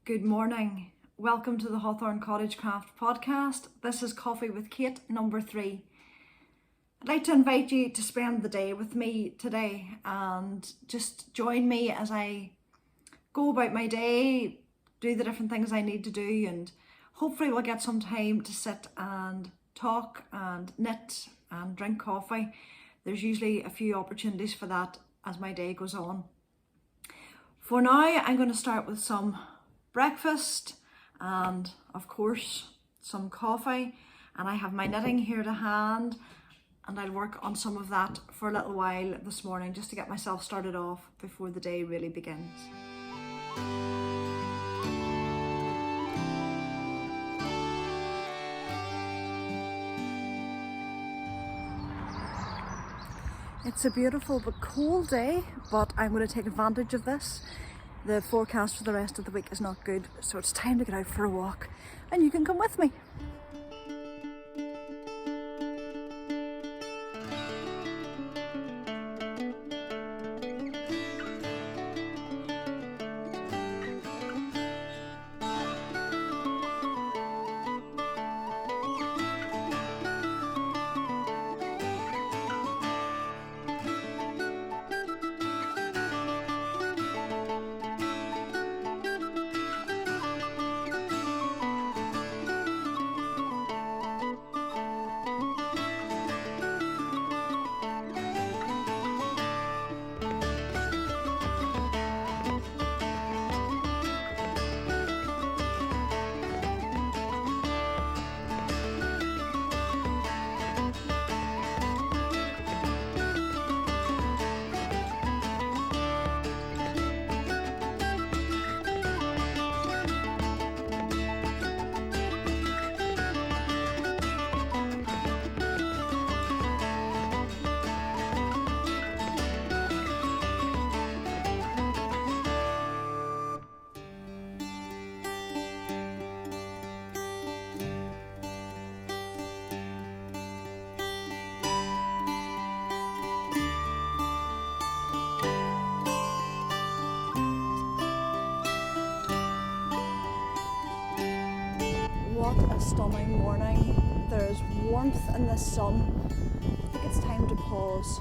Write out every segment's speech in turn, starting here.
Good morning. Welcome to the Hawthorn Cottage Craft podcast. This is Coffee with Kate number 3. I'd like to invite you to spend the day with me today and just join me as I go about my day, do the different things I need to do, and hopefully we'll get some time to sit and talk and knit and drink coffee. There's usually a few opportunities for that as my day goes on. For now, I'm going to start with some breakfast and of course some coffee, and I have my knitting here to hand, and I'll work on some of that for a little while this morning just to get myself started off before the day really begins. It's a beautiful but cold day, but I'm going to take advantage of this. The forecast for the rest of the week is not good, so it's time to get out for a walk, and you can come with me. What a stunning morning. There's warmth in the sun. I think it's time to pause.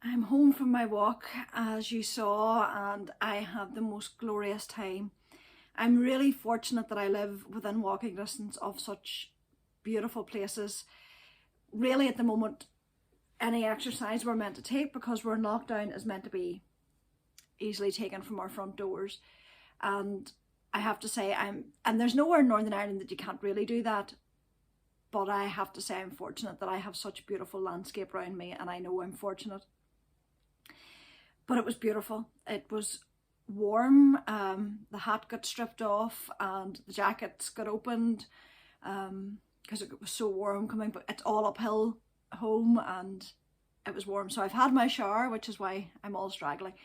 I'm home from my walk, as you saw, and I had the most glorious time. I'm really fortunate that I live within walking distance of such beautiful places. Really, at the moment, any exercise we're meant to take, because we're in lockdown, is meant to be easily taken from our front doors. And I have to say, and there's nowhere in Northern Ireland that you can't really do that, but I have to say I'm fortunate that I have such beautiful landscape around me, and I know I'm fortunate. But it was beautiful. It was warm. The hat got stripped off and the jackets got opened because it was so warm coming, but it's all uphill home and it was warm. So I've had my shower, which is why I'm all straggly.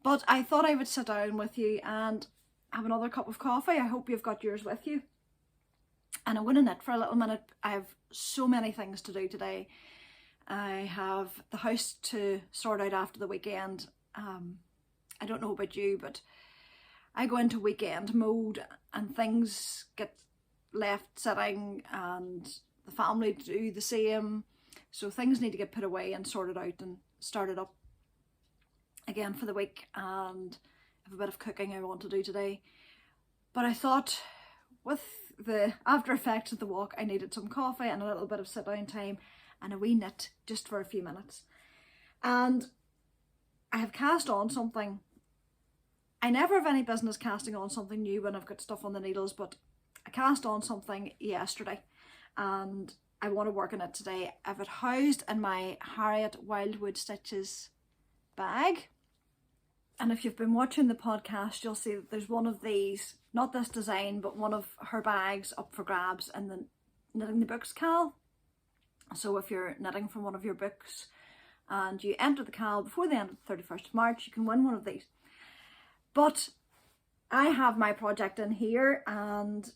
But I thought I would sit down with you and have another cup of coffee. I hope you've got yours with you. and I'm going to knit for a little minute. I have so many things to do today. I have the house to sort out after the weekend. I don't know about you, but I go into weekend mode and things get left sitting and the family do the same. So things need to get put away and sorted out and started up again for the week. And I have a bit of cooking I want to do today. But I thought with the after effects of the walk, I needed some coffee and a little bit of sit down time and a wee knit just for a few minutes. And I have cast on something. I never have any business casting on something new when I've got stuff on the needles, but I cast on something yesterday and I want to work on it today. I have it housed in my Harriet Wildwood Stitches bag. And if you've been watching the podcast, you'll see that there's one of these, not this design, but one of her bags up for grabs in the Knitting the Books Cal. So if you're knitting from one of your books and you enter the Cal before the end of the 31st of March, you can win one of these. But I have my project in here, and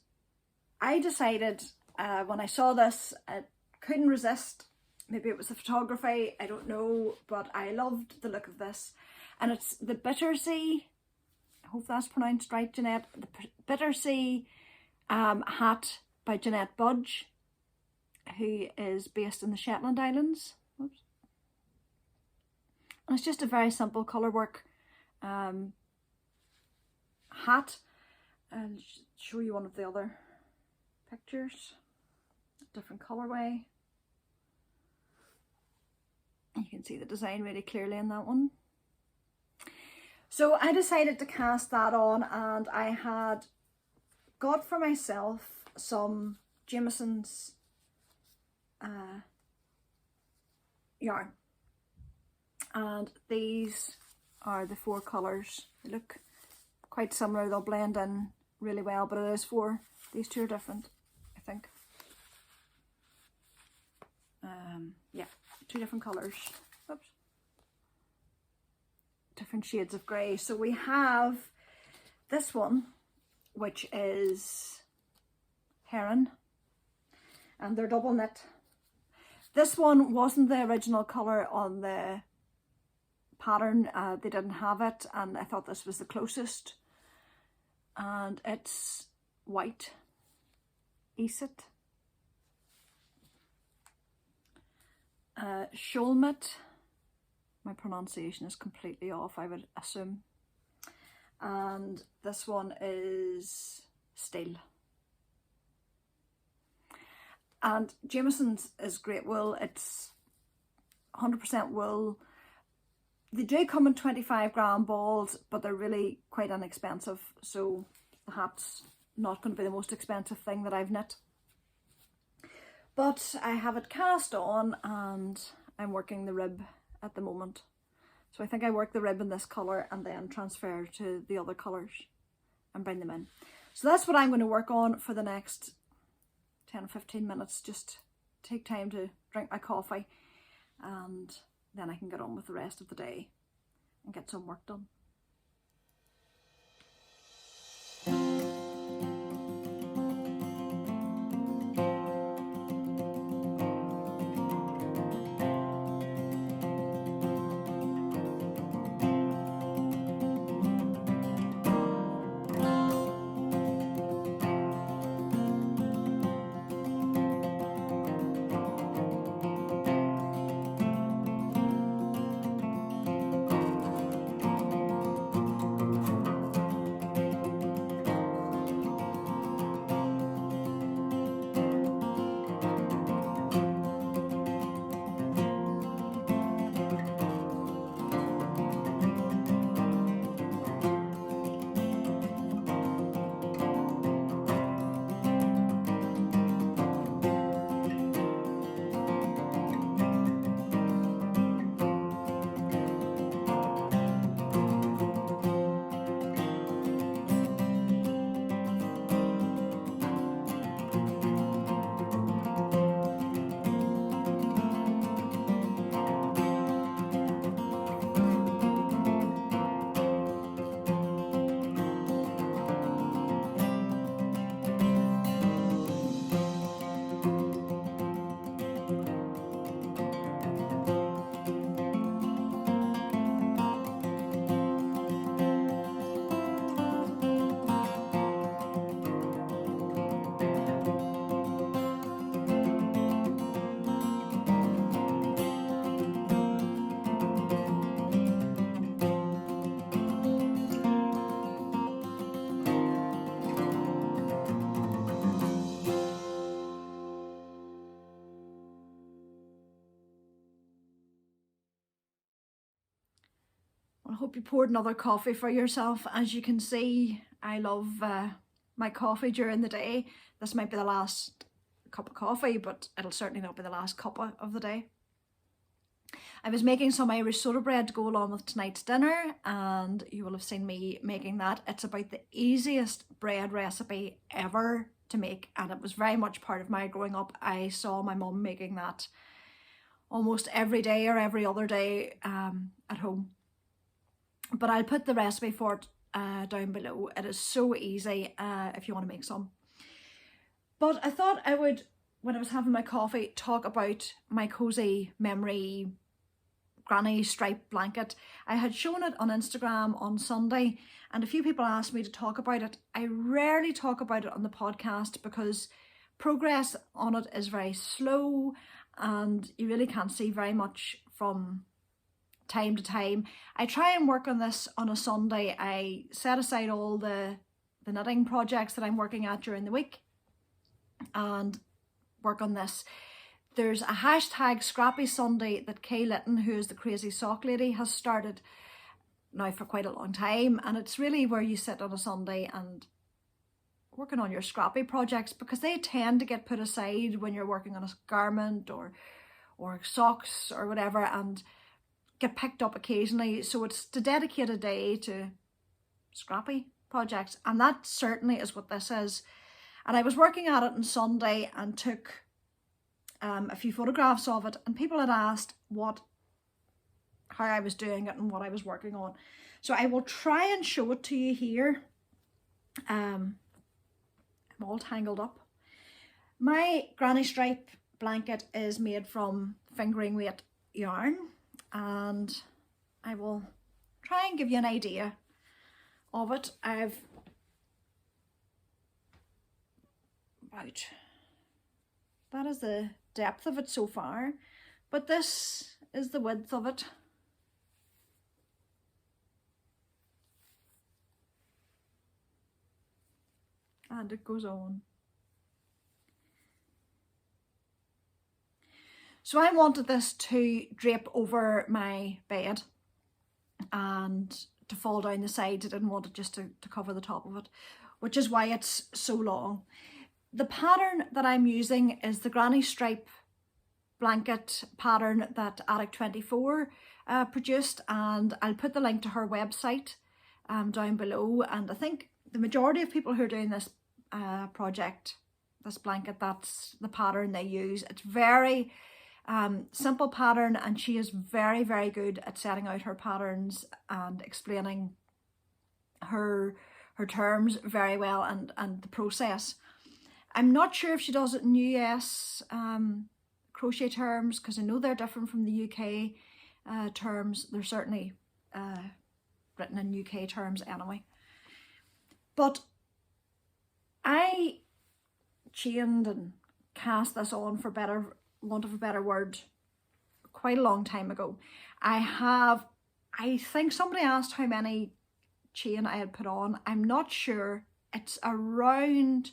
I decided when I saw this, I couldn't resist. Maybe it was the photography, I don't know, but I loved the look of this. And it's the Bittersea, I hope that's pronounced right, Jeanette, the Bittersea hat by Jeanette Budge, who is based in the Shetland Islands. Oops. And it's just a very simple colour work hat. I'll show you one of the other pictures, different colourway. You can see the design really clearly in that one. So I decided to cast that on, and I had got for myself some Jameson's yarn, and these are the 4 colours. They look quite similar, they'll blend in really well, but it is 4. These 2 are different, I think. Yeah, 2 different colours. Oops. Different shades of grey. So we have this one, which is Heron, and they're double knit. This one wasn't the original colour on the pattern. They didn't have it, and I thought this was the closest. And it's white Eset. Sholmet. My pronunciation is completely off, I would assume. And this one is Steel. And Jameson's is great wool. It's 100% wool. They do come in 25 gram balls, but they're really quite inexpensive. So the hat's not going to be the most expensive thing that I've knit. But I have it cast on and I'm working the rib at the moment. So I think I work the rib in this colour and then transfer to the other colours and bring them in. So that's what I'm going to work on for the next 10 or 15 minutes. Just take time to drink my coffee, and then I can get on with the rest of the day and get some work done. I hope you poured another coffee for yourself. As you can see, I love my coffee during the day. This might be the last cup of coffee, but it'll certainly not be the last cuppa of the day. I was making some Irish soda bread to go along with tonight's dinner, and you will have seen me making that. It's about the easiest bread recipe ever to make, and it was very much part of my growing up. I saw my mum making that almost every day or every other day at home. But I'll put the recipe for it down below. It is so easy if you want to make some. But I thought I would, when I was having my coffee, talk about my cozy memory granny stripe blanket. I had shown it on Instagram on Sunday, and a few people asked me to talk about it. I rarely talk about it on the podcast because progress on it is very slow and you really can't see very much from time to time. I try and work on this on a Sunday. I set aside all the knitting projects that I'm working at during the week and work on this. There's a hashtag Scrappy Sunday that Kay Litton, who is the crazy sock lady, has started now for quite a long time, and it's really where you sit on a Sunday and working on your scrappy projects, because they tend to get put aside when you're working on a garment or socks or whatever, and get picked up occasionally. So it's to dedicate a day to scrappy projects, and that certainly is what this is. And I was working at it on Sunday and took a few photographs of it, and people had asked how I was doing it and what I was working on. So I will try and show it to you here. I'm all tangled up. My granny stripe blanket is made from fingering weight yarn, and I will try and give you an idea of it. That is the depth of it so far, but this is the width of it. And it goes on. So I wanted this to drape over my bed and to fall down the sides. I didn't want it just to cover the top of it, which is why it's so long. The pattern that I'm using is the granny stripe blanket pattern that Attic24 produced, and I'll put the link to her website down below. And I think the majority of people who are doing this project, this blanket, that's the pattern they use. It's very simple pattern, and she is very, very good at setting out her patterns and explaining her terms very well, and the process. I'm not sure if she does it in US crochet terms, because I know they're different from the UK terms. They're certainly written in UK terms anyway. But I chained and cast this on, for want of a better word, quite a long time ago. I think somebody asked how many chain I had put on. I'm not sure. It's around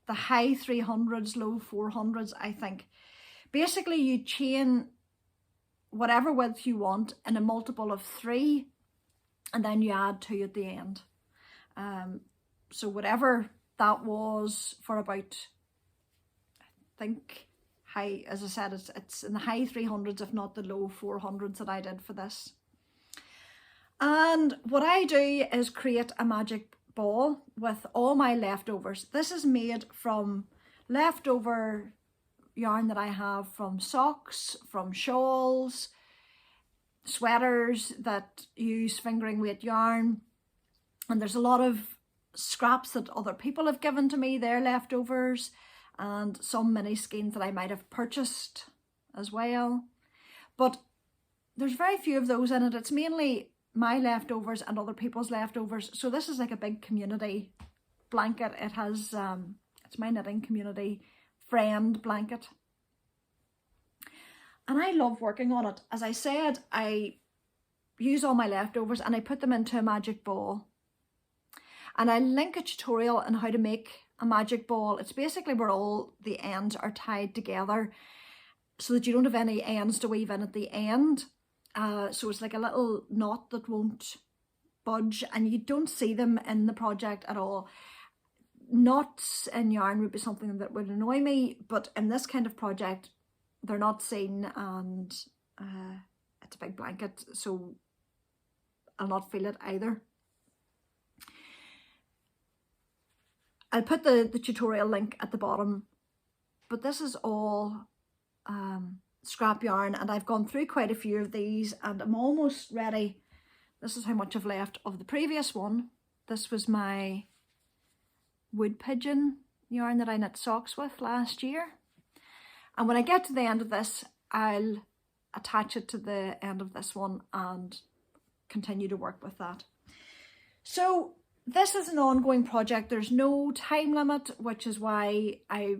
the high 300s, low 400s, I think. Basically, you chain whatever width you want in a multiple of 3, and then you add 2 at the end. So whatever that was, for about, I think, as I said, it's in the high 300s, if not the low 400s that I did for this. And what I do is create a magic ball with all my leftovers. This is made from leftover yarn that I have from socks, from shawls, sweaters that use fingering weight yarn, and there's a lot of scraps that other people have given to me, their leftovers, and some mini skeins that I might have purchased as well. But there's very few of those in it. It's mainly my leftovers and other people's leftovers. So this is like a big community blanket. It has, it's my knitting community friend blanket. And I love working on it. As I said, I use all my leftovers and I put them into a magic ball. And I link a tutorial on how to make a magic ball. It's basically where all the ends are tied together so that you don't have any ends to weave in at the end. So it's like a little knot that won't budge, and you don't see them in the project at all. Knots in yarn would be something that would annoy me, but in this kind of project they're not seen, and it's a big blanket, so I'll not feel it either. I'll put the tutorial link at the bottom, but this is all scrap yarn, and I've gone through quite a few of these and I'm almost ready. This is how much I've left of the previous one. This was my wood pigeon yarn that I knit socks with last year, and when I get to the end of this, I'll attach it to the end of this one and continue to work with that. So this is an ongoing project. There's no time limit, which is why I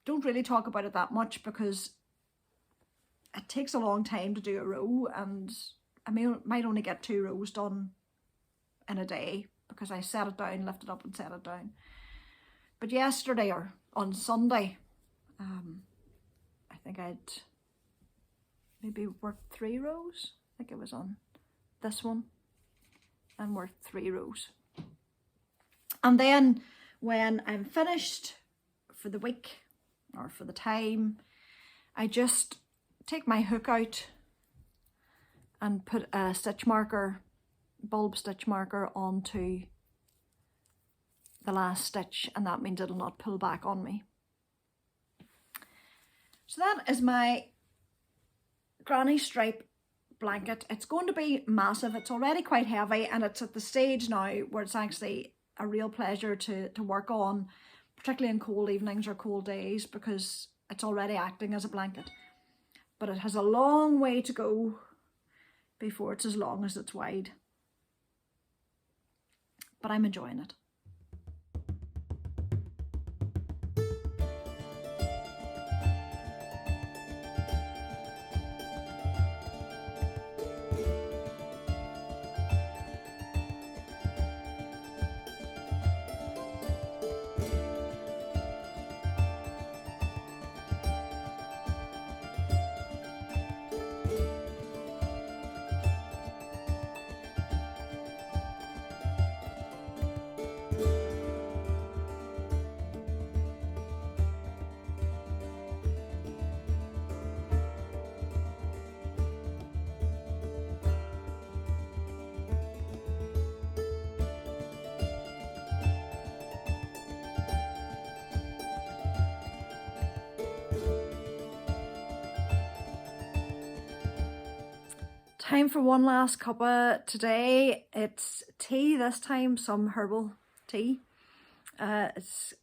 don't really talk about it that much, because it takes a long time to do a row, and I might only get 2 rows done in a day because I set it down, lift it up and set it down. But yesterday, or on Sunday, I think I'd maybe worked 3 rows. I think it was on this one, and worked 3 rows. And then when I'm finished for the week or for the time, I just take my hook out and put a stitch marker, bulb stitch marker, onto the last stitch, and that means it'll not pull back on me. So that is my granny stripe blanket. It's going to be massive. It's already quite heavy, and it's at the stage now where it's actually a real pleasure to work on, particularly in cold evenings or cold days, because it's already acting as a blanket. But it has a long way to go before it's as long as it's wide. But I'm enjoying it. Time for one last cuppa today. It's tea this time, some herbal tea. It's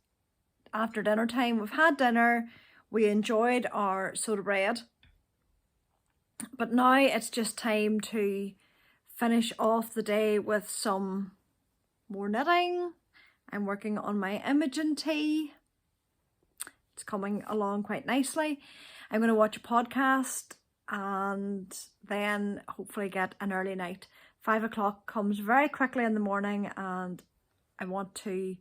after dinner time. We've had dinner, we enjoyed our soda bread, but now it's just time to finish off the day with some more knitting. I'm working on my Imogen tea. It's coming along quite nicely. I'm going to watch a podcast and then hopefully get an early night. 5 o'clock comes very quickly in the morning, and I want to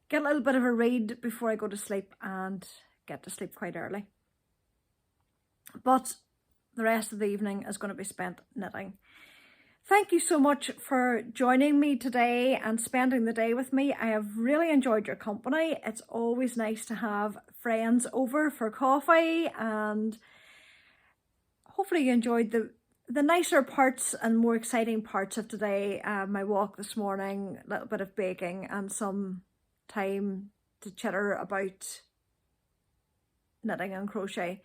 get a little bit of a read before I go to sleep and get to sleep quite early. But the rest of the evening is going to be spent knitting. Thank you so much for joining me today and spending the day with me. I have really enjoyed your company. It's always nice to have friends over for coffee, and hopefully you enjoyed the nicer parts and more exciting parts of today. My walk this morning, a little bit of baking, and some time to chitter about knitting and crochet.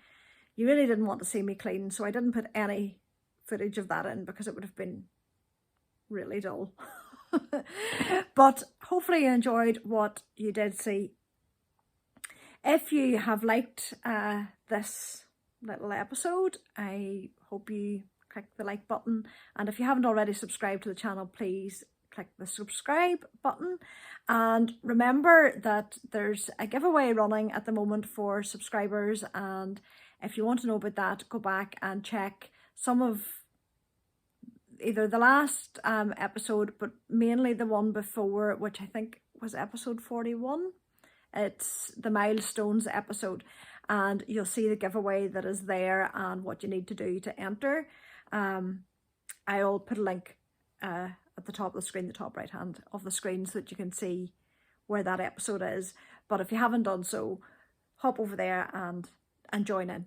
You really didn't want to see me clean, so I didn't put any footage of that in because it would have been really dull. But hopefully you enjoyed what you did see. If you have liked this little episode, I hope you click the like button, and if you haven't already subscribed to the channel, please click the subscribe button. And remember that there's a giveaway running at the moment for subscribers, and if you want to know about that, go back and check some of either the last episode, but mainly the one before, which I think was episode 41. It's the milestones episode, and you'll see the giveaway that is there and what you need to do to enter. I'll put a link as at the top of the screen, the top right hand of the screen, so that you can see where that episode is. But if you haven't done so, hop over there and join in.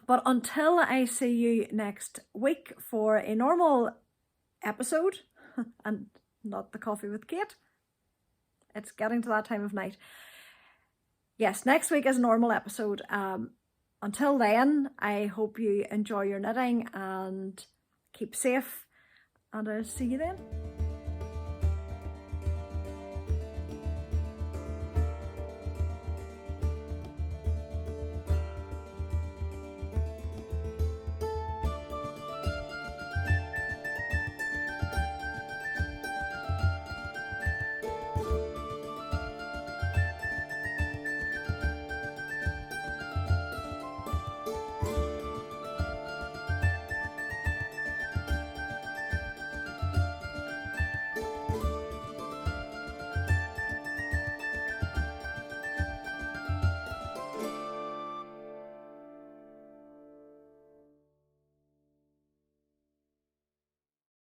But until I see you next week for a normal episode, and not the coffee with Kate, it's getting to that time of night. Yes, next week is a normal episode. Until then, I hope you enjoy your knitting and keep safe, and I'll see you then.